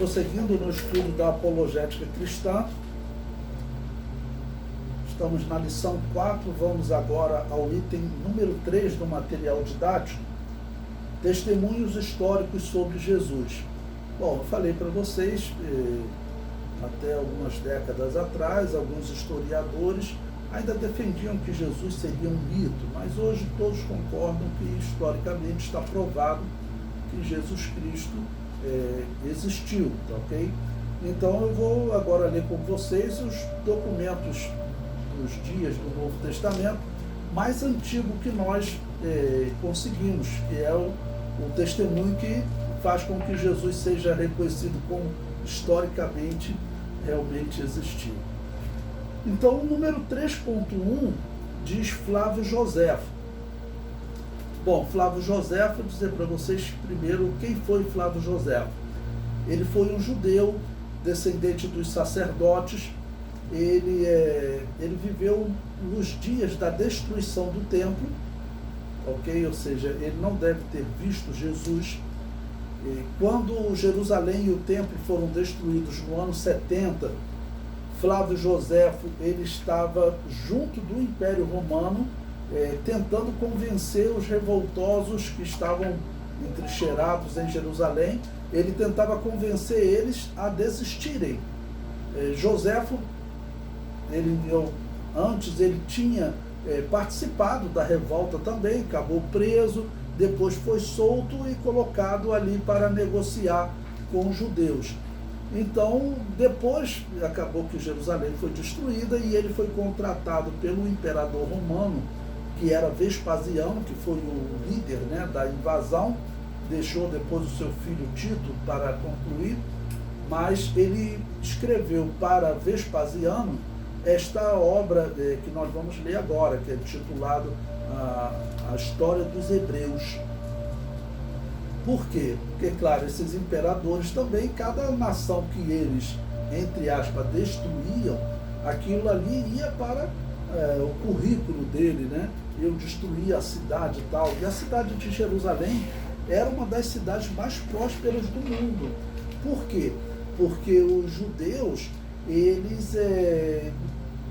Prosseguindo no estudo da apologética cristã, estamos na lição 4, vamos agora ao item número 3 do material didático, testemunhos históricos sobre Jesus. Bom, eu falei para vocês, até algumas décadas atrás, alguns historiadores ainda defendiam que Jesus seria um mito, mas hoje todos concordam que historicamente está provado que Jesus Cristo existiu, tá ok? Então eu vou agora ler com vocês os documentos dos dias do Novo Testamento mais antigo que nós conseguimos, que é o testemunho que faz com que Jesus seja reconhecido como historicamente realmente existiu. Então o número 3.1 diz Flávio Joséfo. Bom, Flávio Joséfo, vou dizer para vocês primeiro quem foi Flávio Joséfo. Ele foi um judeu, descendente dos sacerdotes. Ele viveu nos dias da destruição do templo, ok? Ou seja, ele não deve ter visto Jesus. Quando Jerusalém e o templo foram destruídos no ano 70, Flávio Joséfo ele estava junto do Império Romano, tentando convencer os revoltosos que estavam entrincheirados em Jerusalém. Ele tentava convencer eles a desistirem. Joséfo, antes ele tinha participado da revolta também, acabou preso, depois foi solto e colocado ali para negociar com os judeus. Então, depois acabou que Jerusalém foi destruída e ele foi contratado pelo imperador romano, que era Vespasiano, que foi o líder, né, da invasão, deixou depois o seu filho Tito para concluir, mas ele escreveu para Vespasiano esta obra que nós vamos ler agora, que é titulado A História dos Hebreus. Por quê? Porque, claro, esses imperadores também, cada nação que eles, entre aspas, destruíam, aquilo ali ia para o currículo dele, né? Eu destruí a cidade e tal. E a cidade de Jerusalém era uma das cidades mais prósperas do mundo. Por quê? Porque os judeus, eles,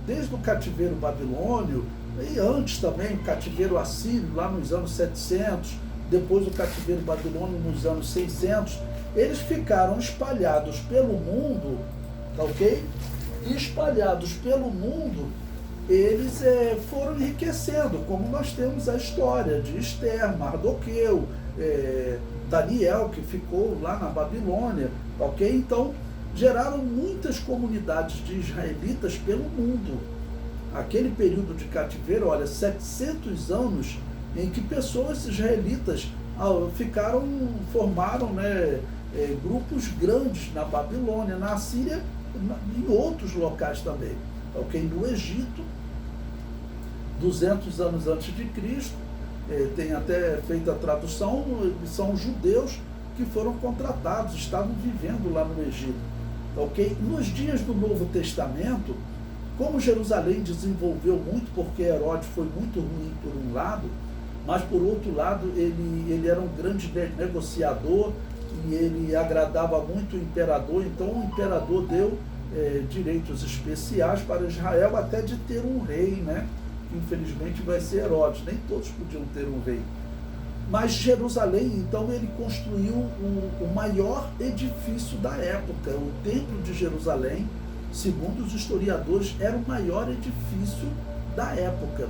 desde o cativeiro babilônio, e antes também, o cativeiro assírio, lá nos anos 700, depois o cativeiro babilônio nos anos 600, eles ficaram espalhados pelo mundo, tá ok? E espalhados pelo mundo, eles foram enriquecendo, como nós temos a história de Esther, Mardoqueu, Daniel, que ficou lá na Babilônia, tá ok? Então, geraram muitas comunidades de israelitas pelo mundo. Aquele período de cativeiro, olha, 700 anos em que pessoas israelitas formaram, né, grupos grandes na Babilônia, na Assíria e em outros locais também. Ok? No Egito, 200 anos antes de Cristo, tem até feito a tradução, são judeus que foram contratados, estavam vivendo lá no Egito. Ok? Nos dias do Novo Testamento, como Jerusalém desenvolveu muito, porque Herodes foi muito ruim por um lado, mas por outro lado ele era um grande negociador e ele agradava muito o imperador, então o imperador deu direitos especiais para Israel, até de ter um rei, né? Que infelizmente vai ser Herodes, nem todos podiam ter um rei. Mas Jerusalém, então, ele construiu o maior edifício da época. O Templo de Jerusalém, segundo os historiadores, era o maior edifício da época.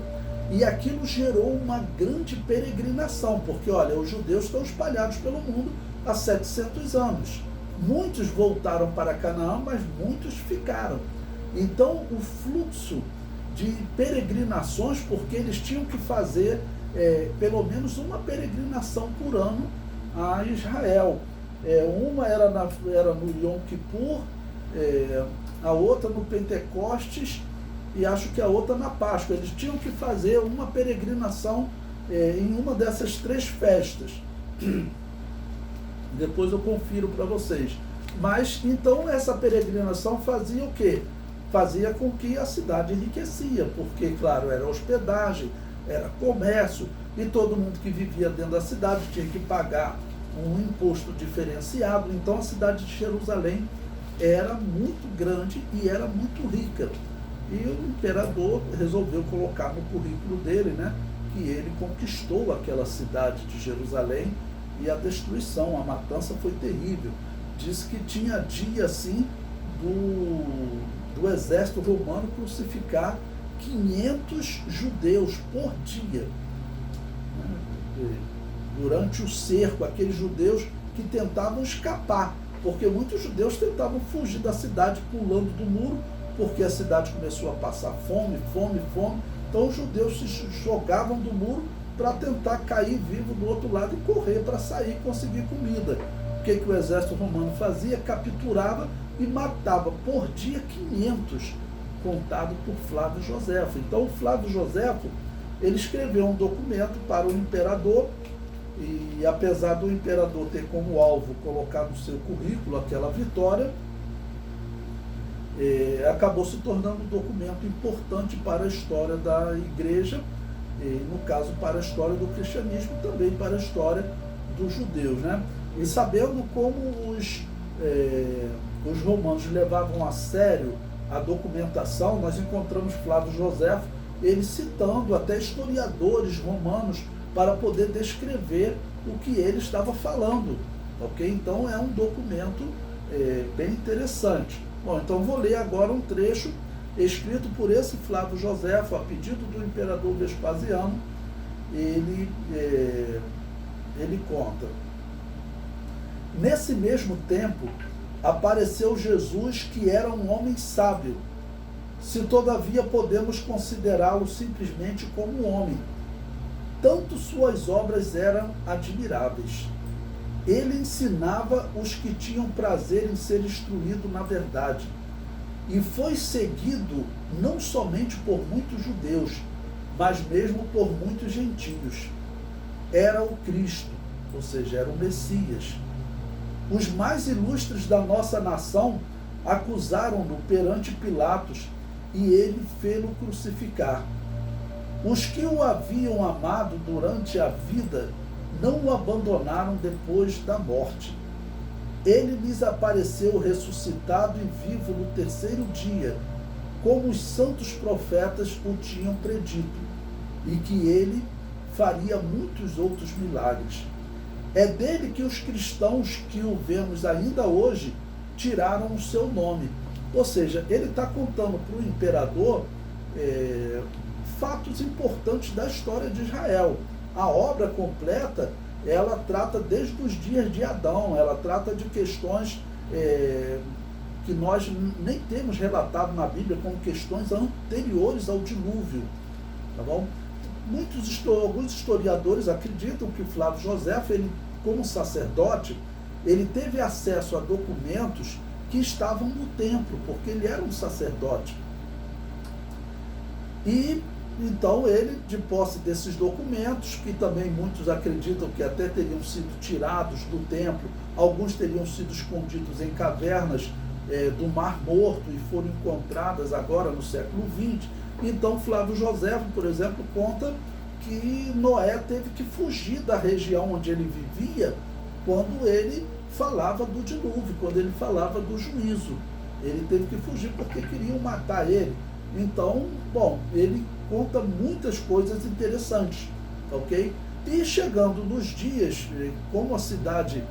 E aquilo gerou uma grande peregrinação, porque, olha, os judeus estão espalhados pelo mundo há 700 anos. Muitos voltaram para Canaã, mas muitos ficaram. Então, o fluxo de peregrinações, porque eles tinham que fazer pelo menos uma peregrinação por ano a Israel. Uma era no Yom Kippur, a outra no Pentecostes e acho que a outra na Páscoa. Eles tinham que fazer uma peregrinação em uma dessas 3 festas. Depois eu confiro para vocês. Mas então essa peregrinação fazia o quê? Fazia com que a cidade enriquecia, porque, claro, era hospedagem, era comércio, e todo mundo que vivia dentro da cidade tinha que pagar um imposto diferenciado. Então a cidade de Jerusalém era muito grande e era muito rica. E o imperador resolveu colocar no currículo dele, né, que ele conquistou aquela cidade de Jerusalém, e a destruição, a matança foi terrível. Diz que tinha dia, assim, do exército romano crucificar 500 judeus por dia. Durante o cerco, aqueles judeus que tentavam escapar, porque muitos judeus tentavam fugir da cidade pulando do muro, porque a cidade começou a passar fome. Então os judeus se jogavam do muro para tentar cair vivo do outro lado e correr para sair e conseguir comida. O que o exército romano fazia? Capturava e matava por dia 500, contado por Flávio Joséfo. Então o Flávio Joséfo, ele escreveu um documento para o imperador, e apesar do imperador ter como alvo colocar no seu currículo aquela vitória, acabou se tornando um documento importante para a história da igreja, no caso para a história do cristianismo, também para a história dos judeus, né? E sabendo como os romanos levavam a sério a documentação, nós encontramos Flávio Joséfo, ele citando até historiadores romanos para poder descrever o que ele estava falando, ok? Então é um documento bem interessante. Bom, então vou ler agora um trecho escrito por esse Flávio Joséfo, a pedido do imperador Vespasiano. Ele conta: nesse mesmo tempo apareceu Jesus, que era um homem sábio, se todavia podemos considerá-lo simplesmente como um homem. Tanto suas obras eram admiráveis. Ele ensinava os que tinham prazer em ser instruído na verdade, e foi seguido não somente por muitos judeus, mas mesmo por muitos gentios. Era o Cristo, ou seja, era o Messias. Os mais ilustres da nossa nação acusaram-no perante Pilatos, e ele fê-lo crucificar. Os que o haviam amado durante a vida não o abandonaram depois da morte. Ele lhes apareceu ressuscitado e vivo no terceiro dia, como os santos profetas o tinham predito, e que ele faria muitos outros milagres. É dele que os cristãos que o vemos ainda hoje tiraram o seu nome. Ou seja, ele está contando para o imperador fatos importantes da história de Israel. A obra completa, ela trata desde os dias de Adão, ela trata de questões que nós nem temos relatado na Bíblia como questões anteriores ao dilúvio, tá bom? Alguns historiadores acreditam que Flávio Joséfo, ele, como sacerdote, ele teve acesso a documentos que estavam no templo, porque ele era um sacerdote. E então ele, de posse desses documentos, que também muitos acreditam que até teriam sido tirados do templo, alguns teriam sido escondidos em cavernas do Mar Morto e foram encontradas agora no século XX. Então Flávio Joséfo, por exemplo, conta que Noé teve que fugir da região onde ele vivia quando ele falava do dilúvio, quando ele falava do juízo. Ele teve que fugir porque queriam matar ele. Então, bom, ele conta muitas coisas interessantes, ok? E chegando nos dias, como a cidade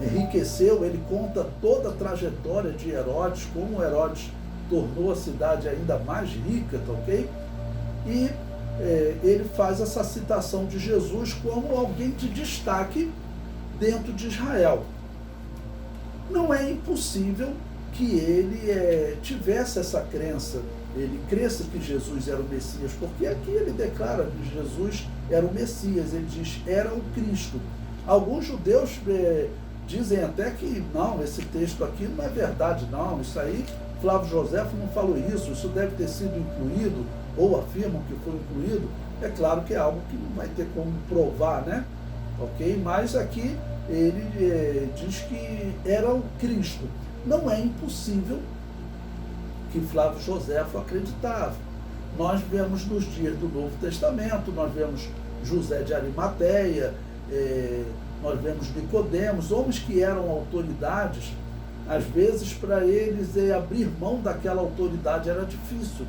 enriqueceu, ele conta toda a trajetória de Herodes, como Herodes tornou a cidade ainda mais rica, tá ok? E ele faz essa citação de Jesus como alguém de destaque dentro de Israel. Não é impossível que ele tivesse essa crença, ele cresça que Jesus era o Messias, porque aqui ele declara que Jesus era o Messias, ele diz, era o Cristo. Alguns judeus dizem até que não, esse texto aqui não é verdade, não, isso aí, Flávio Joséfo não falou isso deve ter sido incluído, ou afirmam que foi incluído. É claro que é algo que não vai ter como provar, né? Ok? Mas aqui ele diz que era o Cristo. Não é impossível que Flávio Joséfo acreditava. Nós vemos nos dias do Novo Testamento, nós vemos José de Arimateia, nós vemos Nicodemos, homens que eram autoridades, às vezes para eles abrir mão daquela autoridade era difícil,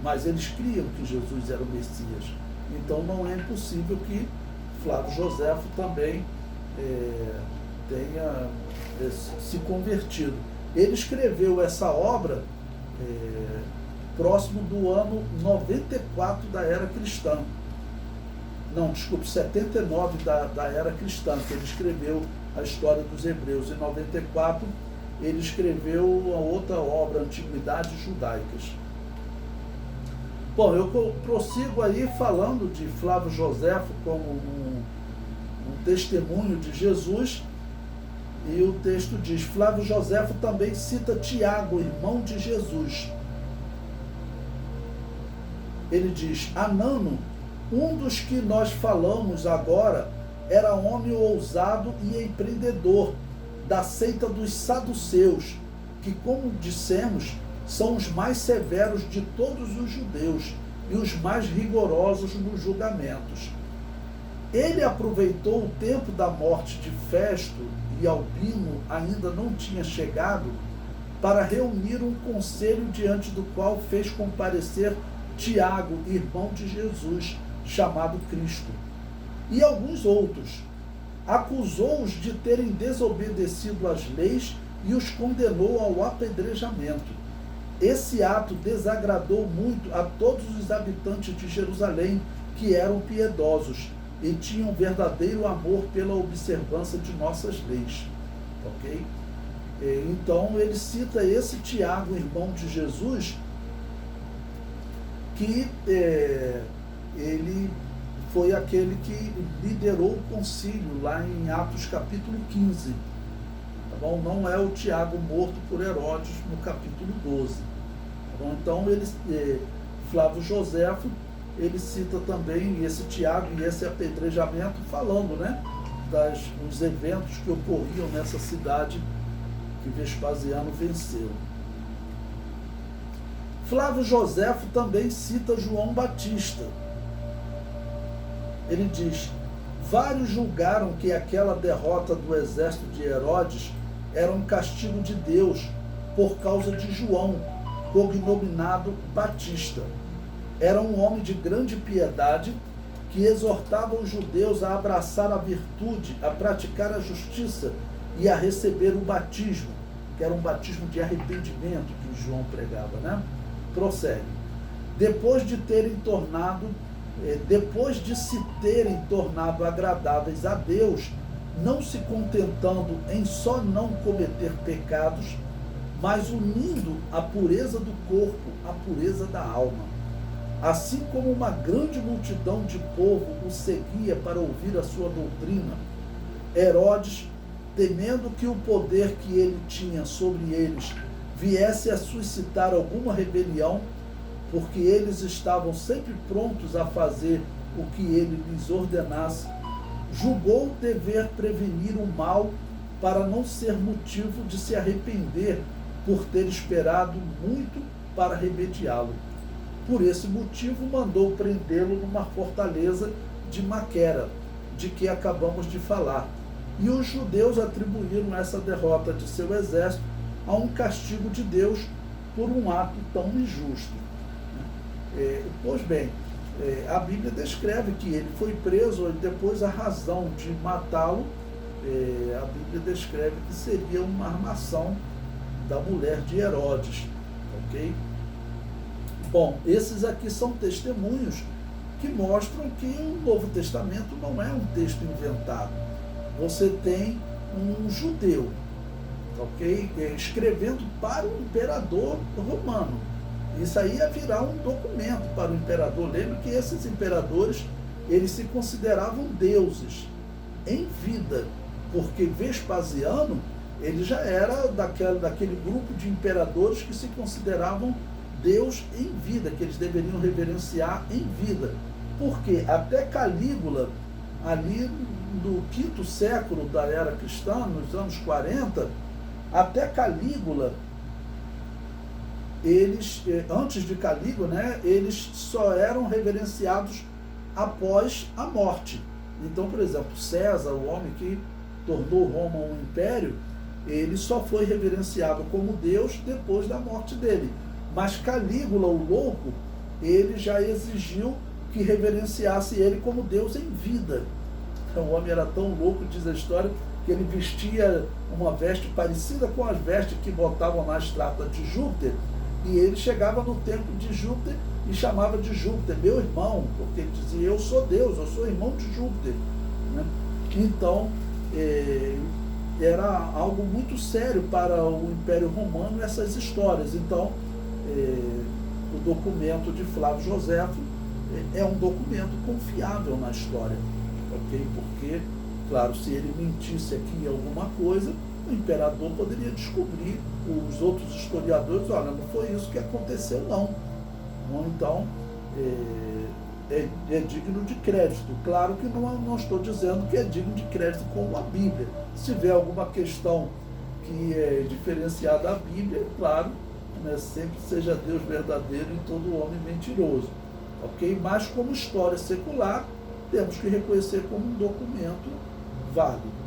mas eles criam que Jesus era o Messias. Então não é impossível que Flávio Joséfo também tenha se convertido. Ele escreveu essa obra próximo do ano 94 da era cristã. Não, desculpe, 79 da era cristã, que ele escreveu a história dos Hebreus. Em 94, ele escreveu a outra obra, Antiguidades Judaicas. Bom, eu prossigo aí falando de Flávio Joséfo como um testemunho de Jesus, e o texto diz: Flávio Joséfo também cita Tiago, irmão de Jesus. Ele diz: Anano, um dos que nós falamos agora, era homem ousado e empreendedor, da seita dos saduceus, que, como dissemos, são os mais severos de todos os judeus e os mais rigorosos nos julgamentos. Ele aproveitou o tempo da morte de Festo, e Albino ainda não tinha chegado, para reunir um conselho diante do qual fez comparecer Tiago, irmão de Jesus, chamado Cristo, e alguns outros. Acusou-os de terem desobedecido às leis e os condenou ao apedrejamento. Esse ato desagradou muito a todos os habitantes de Jerusalém, que eram piedosos e tinham verdadeiro amor pela observância de nossas leis. Ok? Então ele cita esse Tiago, irmão de Jesus, que ele foi aquele que liderou o concílio lá em Atos capítulo 15. Tá bom? Não é o Tiago morto por Herodes no capítulo 12. Tá bom? Então Flávio Joséfo, ele cita também esse Tiago e esse apedrejamento, falando, né, dos eventos que ocorriam nessa cidade que Vespasiano venceu. Flávio Joséfo também cita João Batista. Ele diz: vários julgaram que aquela derrota do exército de Herodes era um castigo de Deus por causa de João, cognominado Batista. Era um homem de grande piedade que exortava os judeus a abraçar a virtude, a praticar a justiça e a receber o batismo, que era um batismo de arrependimento que João pregava, né? Prossegue. Depois de se terem tornado agradáveis a Deus, não se contentando em só não cometer pecados, mas unindo a pureza do corpo à pureza da alma. Assim como uma grande multidão de povo o seguia para ouvir a sua doutrina, Herodes, temendo que o poder que ele tinha sobre eles viesse a suscitar alguma rebelião, porque eles estavam sempre prontos a fazer o que ele lhes ordenasse, julgou dever prevenir o mal para não ser motivo de se arrepender por ter esperado muito para remediá-lo. Por esse motivo, mandou prendê-lo numa fortaleza de Maquera, de que acabamos de falar. E os judeus atribuíram essa derrota de seu exército a um castigo de Deus por um ato tão injusto. Pois bem, a Bíblia descreve que ele foi preso e depois a razão de matá-lo, a Bíblia descreve que seria uma armação da mulher de Herodes. Ok? Bom, esses aqui são testemunhos que mostram que o Novo Testamento não é um texto inventado. Você tem um judeu, ok? Escrevendo para o imperador romano. Isso aí ia virar um documento para o imperador. Lembre que esses imperadores, eles se consideravam deuses em vida, porque Vespasiano, ele já era daquele grupo de imperadores que se consideravam Deus em vida, que eles deveriam reverenciar em vida. Porque até Calígula, ali no 5º século da era cristã, nos anos 40, até Calígula, antes de Calígula, né, eles só eram reverenciados após a morte. Então, por exemplo, César, o homem que tornou Roma um império, ele só foi reverenciado como Deus depois da morte dele. Mas Calígula, o louco, ele já exigiu que reverenciasse ele como Deus em vida. Então, o homem era tão louco, diz a história, que ele vestia uma veste parecida com as vestes que botavam na estátua de Júpiter, e ele chegava no templo de Júpiter e chamava de Júpiter, meu irmão, porque ele dizia, eu sou Deus, eu sou irmão de Júpiter. Né? Então, era algo muito sério para o Império Romano essas histórias. Então, o documento de Flávio Joséfo é um documento confiável na história, ok? Porque, claro, se ele mentisse aqui em alguma coisa, o imperador poderia descobrir, os outros historiadores, olha, não foi isso que aconteceu, não. Então, é digno de crédito. Claro que não estou dizendo que é digno de crédito como a Bíblia. Se tiver alguma questão que é diferenciada da Bíblia, claro, né, sempre seja Deus verdadeiro e todo homem mentiroso. Ok? Mas como história secular, temos que reconhecer como um documento válido.